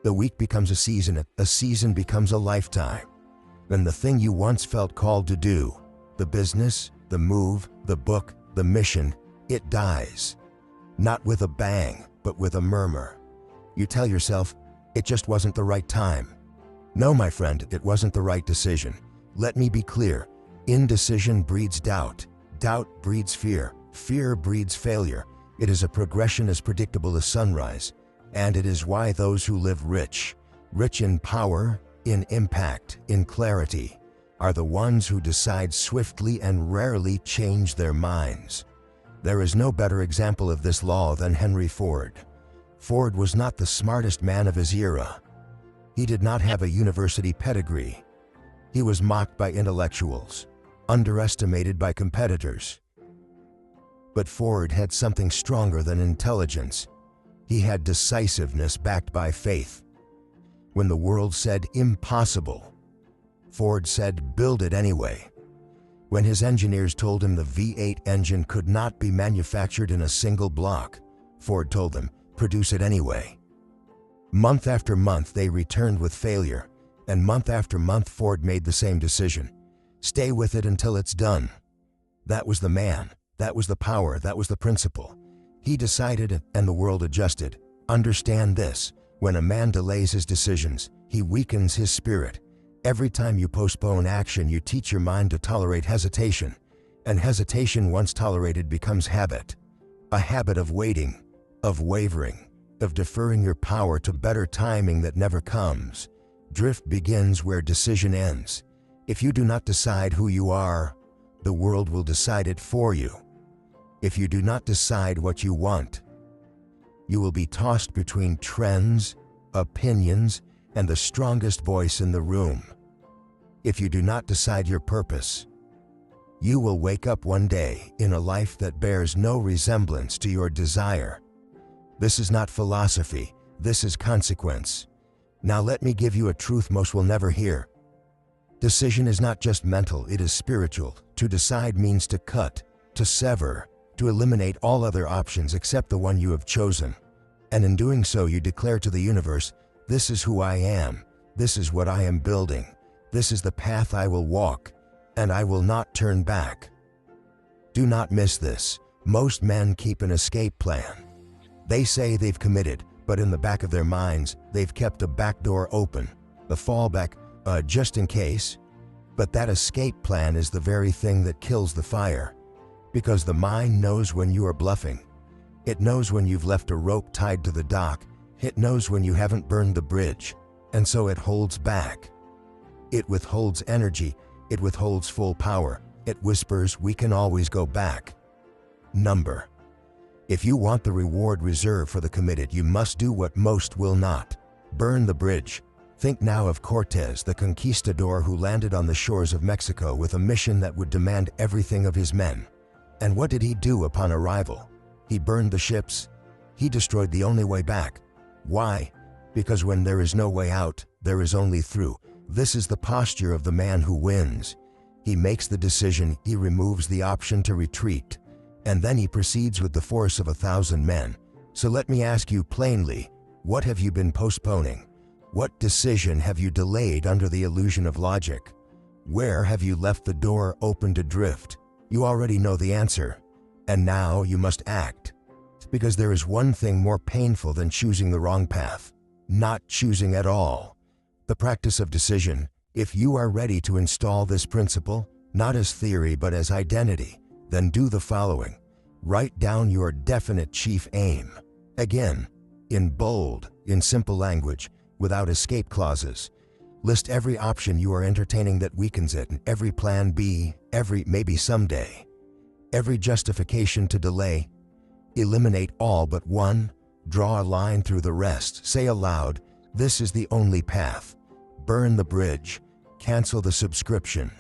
The week becomes a season becomes a lifetime. Then the thing you once felt called to do, the business, the move, the book, the mission, it dies. Not with a bang, but with a murmur. You tell yourself, it just wasn't the right time. No, my friend, it wasn't the right decision. Let me be clear. Indecision breeds doubt. Doubt breeds fear. Fear breeds failure. It is a progression as predictable as sunrise. And it is why those who live rich in power, in impact, in clarity, are the ones who decide swiftly and rarely change their minds. There is no better example of this law than Henry Ford. Ford was not the smartest man of his era. He did not have a university pedigree. He was mocked by intellectuals, underestimated by competitors. But Ford had something stronger than intelligence. He had decisiveness backed by faith. When the world said impossible, Ford said, build it anyway. When his engineers told him the V8 engine could not be manufactured in a single block, Ford told them, produce it anyway. Month after month they returned with failure, and month after month Ford made the same decision. Stay with it until it's done. That was the man, that was the power, that was the principle. He decided and the world adjusted. Understand this, when a man delays his decisions, he weakens his spirit. Every time you postpone action, you teach your mind to tolerate hesitation, and hesitation once tolerated becomes habit. A habit of waiting, of wavering, of deferring your power to better timing that never comes. Drift begins where decision ends. If you do not decide who you are, the world will decide it for you. If you do not decide what you want, you will be tossed between trends, opinions, and the strongest voice in the room. If you do not decide your purpose, you will wake up one day in a life that bears no resemblance to your desire. This is not philosophy, this is consequence. Now let me give you a truth most will never hear. Decision is not just mental, it is spiritual. To decide means to cut, to sever, to eliminate all other options except the one you have chosen. And in doing so, you declare to the universe, this is who I am, this is what I am building, this is the path I will walk, and I will not turn back. Do not miss this. Most men keep an escape plan. They say they've committed, but in the back of their minds, they've kept a back door open, a fallback, just in case. But that escape plan is the very thing that kills the fire. Because the mind knows when you are bluffing. It knows when you've left a rope tied to the dock. It knows when you haven't burned the bridge. And so it holds back. It withholds energy. It withholds full power. It whispers, we can always go back. Number. If you want the reward reserved for the committed, you must do what most will not. Burn the bridge. Think now of Cortez, the conquistador who landed on the shores of Mexico with a mission that would demand everything of his men. And what did he do upon arrival? He burned the ships. He destroyed the only way back. Why? Because when there is no way out, there is only through. This is the posture of the man who wins. He makes the decision, he removes the option to retreat, and then he proceeds with the force of 1,000 men. So let me ask you plainly, what have you been postponing? What decision have you delayed under the illusion of logic? Where have you left the door open to drift? You already know the answer, and now you must act. Because there is one thing more painful than choosing the wrong path, not choosing at all. The practice of decision. If you are ready to install this principle, not as theory but as identity, then do the following. Write down your definite chief aim. Again, in bold, in simple language, without escape clauses. List every option you are entertaining that weakens it, and every plan B, every maybe someday, every justification to delay. Eliminate all but one. Draw a line through the rest. Say aloud, this is the only path. Burn the bridge. Cancel the subscription.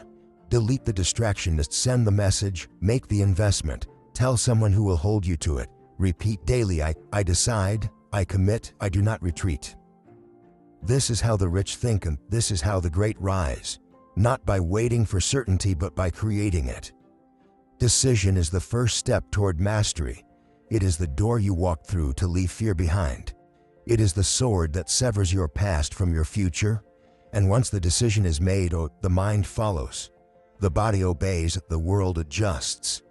Delete the distractionist. Send the message. Make the investment. Tell someone who will hold you to it. Repeat daily, I decide, I commit, I do not retreat. This is how the rich think, and this is how the great rise. Not by waiting for certainty, but by creating it. Decision is the first step toward mastery. It is the door you walk through to leave fear behind. It is the sword that severs your past from your future. And once the decision is made, the mind follows. The body obeys, the world adjusts.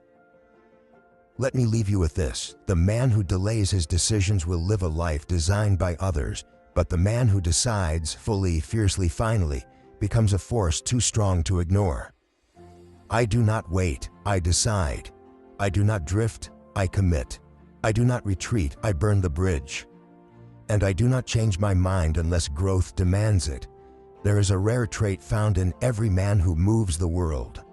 Let me leave you with this. The man who delays his decisions will live a life designed by others, but the man who decides fully, fiercely, finally, becomes a force too strong to ignore. I do not wait, I decide. I do not drift, I commit. I do not retreat, I burn the bridge. And I do not change my mind unless growth demands it. There is a rare trait found in every man who moves the world.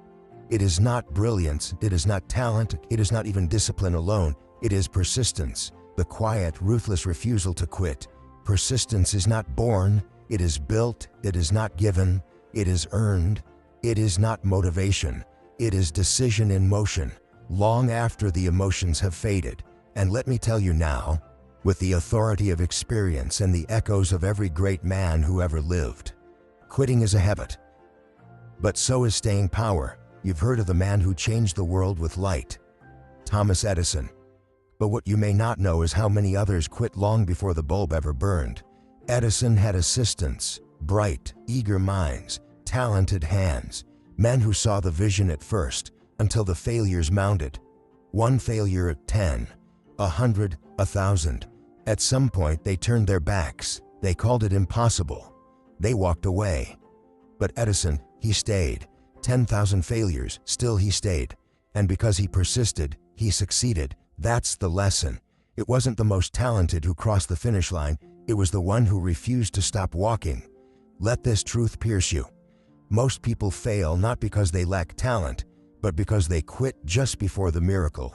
It is not brilliance, it is not talent, it is not even discipline alone. It is persistence, the quiet, ruthless refusal to quit. Persistence is not born, it is built, it is not given, it is earned. It is not motivation, it is decision in motion, long after the emotions have faded. And let me tell you now, with the authority of experience and the echoes of every great man who ever lived, quitting is a habit. But so is staying power. You've heard of the man who changed the world with light, Thomas Edison. But what you may not know is how many others quit long before the bulb ever burned. Edison had assistants, bright, eager minds, talented hands, men who saw the vision at first, until the failures mounted. One failure at 10, 100, 1,000. At some point they turned their backs. They called it impossible. They walked away. But Edison, he stayed. 10,000 failures, still he stayed. And because he persisted, he succeeded. That's the lesson. It wasn't the most talented who crossed the finish line. It was the one who refused to stop walking. Let this truth pierce you. Most people fail not because they lack talent, but because they quit just before the miracle,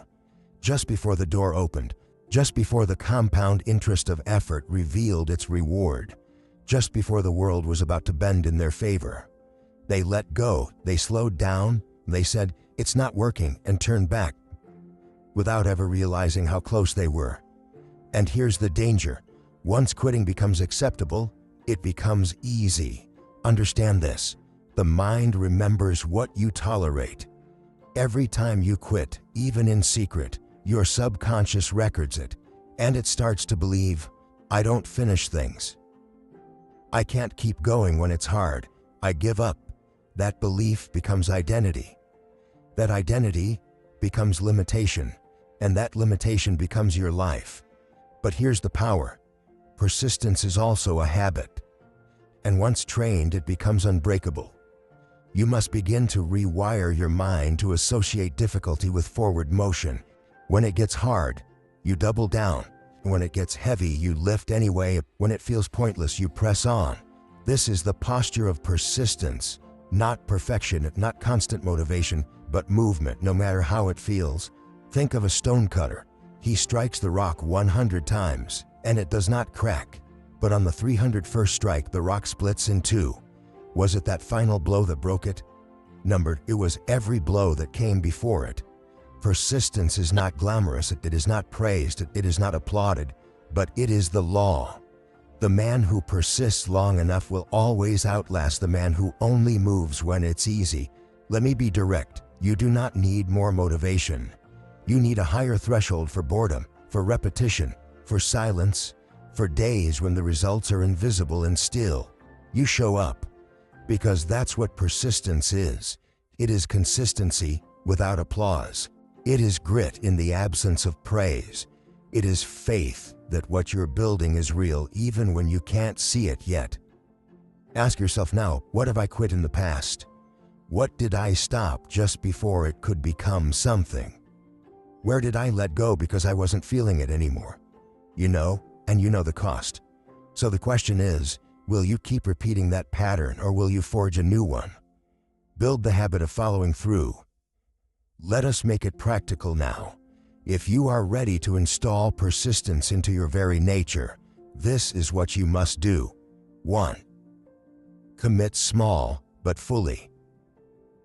just before the door opened, just before the compound interest of effort revealed its reward, just before the world was about to bend in their favor. They let go, they slowed down, they said, "It's not working," and turned back, without ever realizing how close they were. And here's the danger. Once quitting becomes acceptable, it becomes easy. Understand this. The mind remembers what you tolerate. Every time you quit, even in secret, your subconscious records it, and it starts to believe, "I don't finish things. I can't keep going when it's hard. I give up." That belief becomes identity. That identity becomes limitation, and that limitation becomes your life. But here's the power. Persistence is also a habit, and once trained, it becomes unbreakable. You must begin to rewire your mind to associate difficulty with forward motion. When it gets hard, you double down. When it gets heavy, you lift anyway. When it feels pointless, you press on. This is the posture of persistence, not perfection, not constant motivation, but movement, no matter how it feels. Think of a stonecutter. He strikes the rock 100 times, and it does not crack. But on the 301st strike, the rock splits in two. Was it that final blow that broke it? Numbered, it was every blow that came before it. Persistence is not glamorous, it is not praised, it is not applauded, but it is the law. The man who persists long enough will always outlast the man who only moves when it's easy. Let me be direct. You do not need more motivation. You need a higher threshold for boredom, for repetition, for silence, for days when the results are invisible and still. You show up. Because that's what persistence is. It is consistency without applause. It is grit in the absence of praise. It is faith that what you're building is real even when you can't see it yet. Ask yourself now, what have I quit in the past? What did I stop just before it could become something? Where did I let go because I wasn't feeling it anymore? You know, and you know the cost. So the question is, will you keep repeating that pattern or will you forge a new one? Build the habit of following through. Let us make it practical now. If you are ready to install persistence into your very nature, this is what you must do. 1. Commit small, but fully.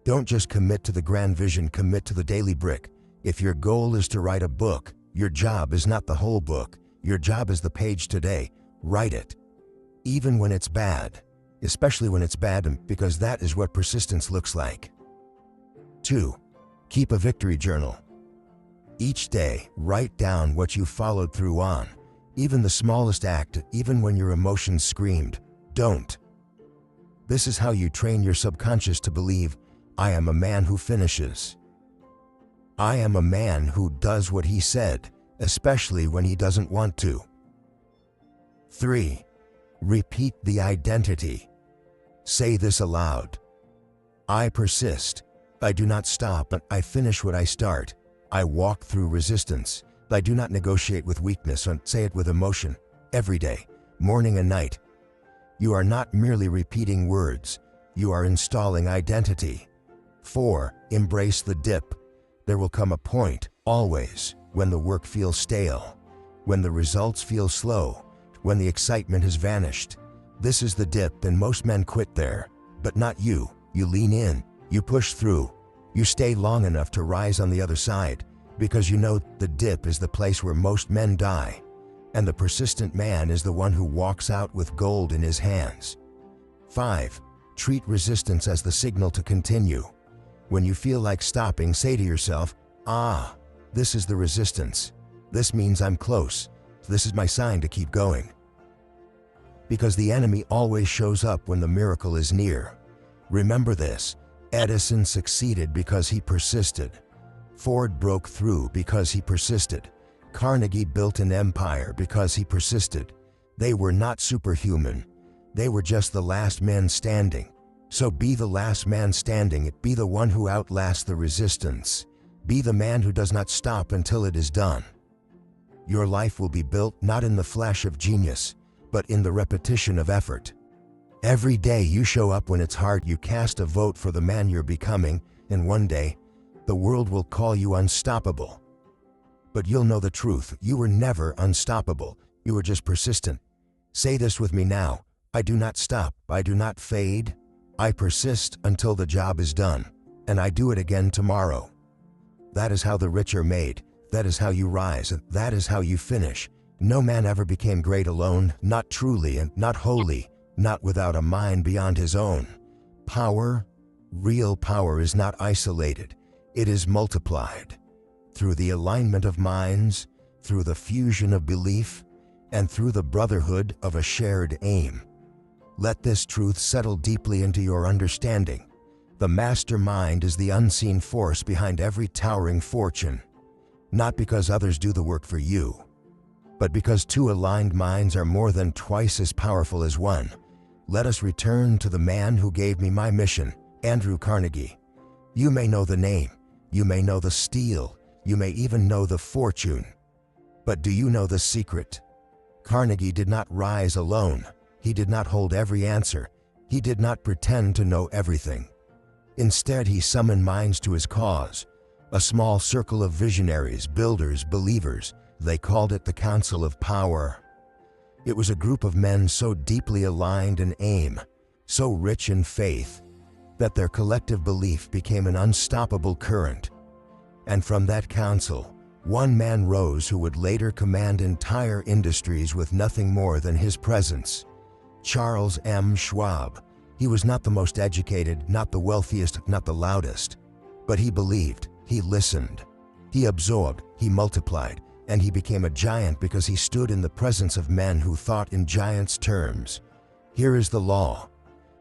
Don't just commit to the grand vision, commit to the daily brick. If your goal is to write a book, your job is not the whole book. Your job is the page today. Write it. Even when it's bad, especially when it's bad, because that is what persistence looks like. 2. Keep a victory journal. Each day, write down what you followed through on, even the smallest act, even when your emotions screamed, "Don't." This is how you train your subconscious to believe, I am a man who finishes. I am a man who does what he said, especially when he doesn't want to. 3. Repeat the identity. Say this aloud. I persist. I do not stop. I finish what I start. I walk through resistance. I do not negotiate with weakness. And say it with emotion. Every day, morning and night. You are not merely repeating words. You are installing identity. 4. Embrace the dip. There will come a point, always, when the work feels stale, when the results feel slow, when the excitement has vanished. This is the dip, and most men quit there. But not you. You lean in. You push through. You stay long enough to rise on the other side, because you know the dip is the place where most men die, and the persistent man is the one who walks out with gold in his hands. 5. Treat resistance as the signal to continue. When you feel like stopping, say to yourself, "Ah, this is the resistance. This means I'm close. This is my sign to keep going." Because the enemy always shows up when the miracle is near. Remember this: Edison succeeded because he persisted. Ford broke through because he persisted. Carnegie built an empire because he persisted. They were not superhuman. They were just the last man standing. So be the last man standing. Be the one who outlasts the resistance. Be the man who does not stop until it is done. Your life will be built not in the flash of genius, but in the repetition of effort. Every day you show up when it's hard, you cast a vote for the man you're becoming, and one day, the world will call you unstoppable. But you'll know the truth: you were never unstoppable, you were just persistent. Say this with me now: I do not stop, I do not fade, I persist until the job is done, and I do it again tomorrow. That is how the rich are made, that is how you rise, and that is how you finish. No man ever became great alone, not truly and not wholly, not without a mind beyond his own. Power, real power, is not isolated, it is multiplied. Through the alignment of minds, through the fusion of belief, and through the brotherhood of a shared aim. Let this truth settle deeply into your understanding. The mastermind is the unseen force behind every towering fortune. Not because others do the work for you, but because two aligned minds are more than twice as powerful as one. Let us return to the man who gave me my mission, Andrew Carnegie. You may know the name, you may know the steel, you may even know the fortune. But do you know the secret? Carnegie did not rise alone. He did not hold every answer. He did not pretend to know everything. Instead, he summoned minds to his cause, a small circle of visionaries, builders, believers. They called it the Council of Power. It was a group of men so deeply aligned in aim, so rich in faith, that their collective belief became an unstoppable current. And from that council, one man rose who would later command entire industries with nothing more than his presence: Charles M. Schwab. He was not the most educated, not the wealthiest, not the loudest, but he believed, he listened, he absorbed, he multiplied, and he became a giant because he stood in the presence of men who thought in giants' terms. Here is the law: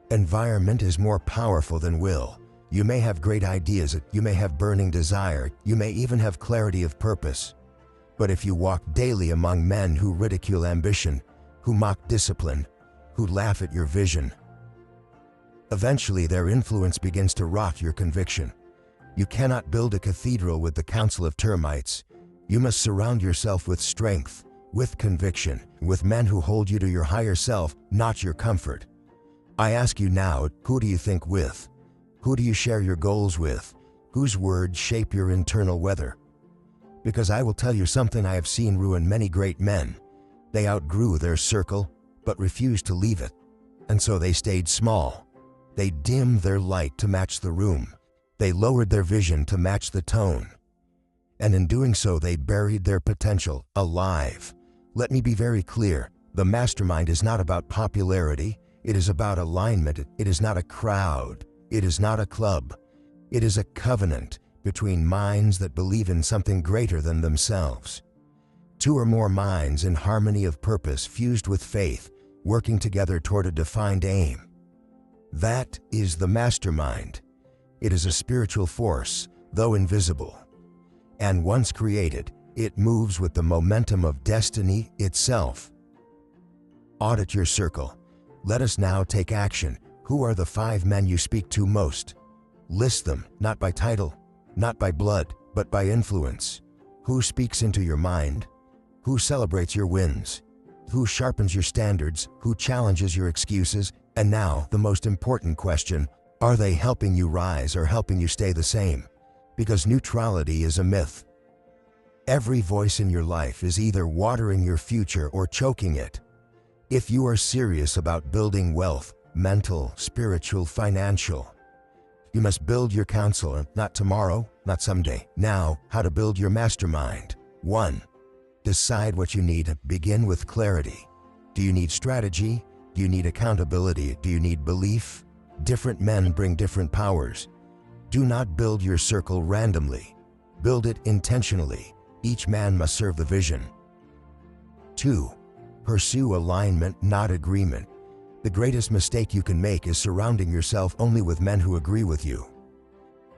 environment is more powerful than will. You may have great ideas, you may have burning desire, you may even have clarity of purpose. But if you walk daily among men who ridicule ambition, who mock discipline, who laugh at your vision, eventually their influence begins to rot your conviction. You cannot build a cathedral with the council of termites. You must surround yourself with strength, with conviction, with men who hold you to your higher self, not your comfort. I ask you now, who do you think with? Who do you share your goals with? Whose words shape your internal weather? Because I will tell you something I have seen ruin many great men. They outgrew their circle, but refused to leave it. And so they stayed small. They dimmed their light to match the room. They lowered their vision to match the tone. And in doing so, they buried their potential alive. Let me be very clear. The mastermind is not about popularity. It is about alignment. It is not a crowd. It is not a club. It is a covenant between minds that believe in something greater than themselves. Two or more minds in harmony of purpose, fused with faith, working together toward a defined aim. That is the mastermind. It is a spiritual force, though invisible. And once created, it moves with the momentum of destiny itself. Audit your circle. Let us now take action. Who are the 5 men you speak to most? List them, not by title, not by blood, but by influence. Who speaks into your mind? Who celebrates your wins? Who sharpens your standards? Who challenges your excuses? And now, the most important question: are they helping you rise or helping you stay the same? Because neutrality is a myth. Every voice in your life is either watering your future or choking it. If you are serious about building wealth, mental, spiritual, financial, you must build your counsel, not tomorrow, not someday. Now, how to build your mastermind. 1. Decide what you need. Begin with clarity. Do you need strategy? Do you need accountability? Do you need belief? Different men bring different powers. Do not build your circle randomly. Build it intentionally. Each man must serve the vision. 2. Pursue alignment, not agreement. The greatest mistake you can make is surrounding yourself only with men who agree with you.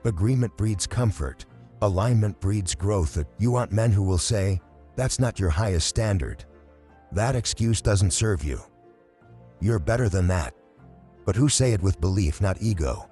Agreement breeds comfort. Alignment breeds growth. You want men who will say, "That's not your highest standard. That excuse doesn't serve you. You're better than that." But who say it with belief, not ego.